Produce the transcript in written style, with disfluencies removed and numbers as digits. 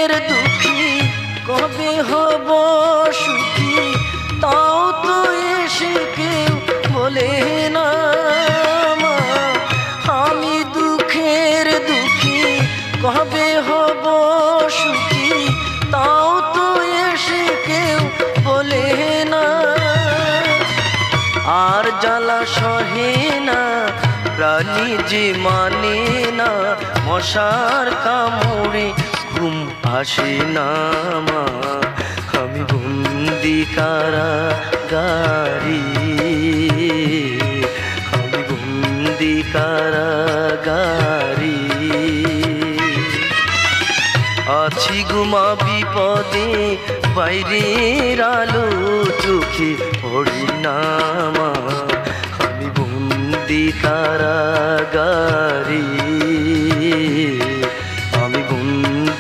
দুঃখের দুঃখী কবে হব সুখী, তাও তো এসে কেউ বলে না মা। আমি দুঃখের দুঃখী কবে হব সুখী, তাও তো এসে কেউ বলে না। আর জ্বালা সহে না প্রাণী যে মানে না, মশার কামড়ে ঘুম আসে না মা। আমি বন্দি কারাগারে, আমি বন্দি কারাগারে। আছি গুমা বিপদে, বাইরের আলো চোখে পড়ে না মা। আমি বন্দি কারাগারে।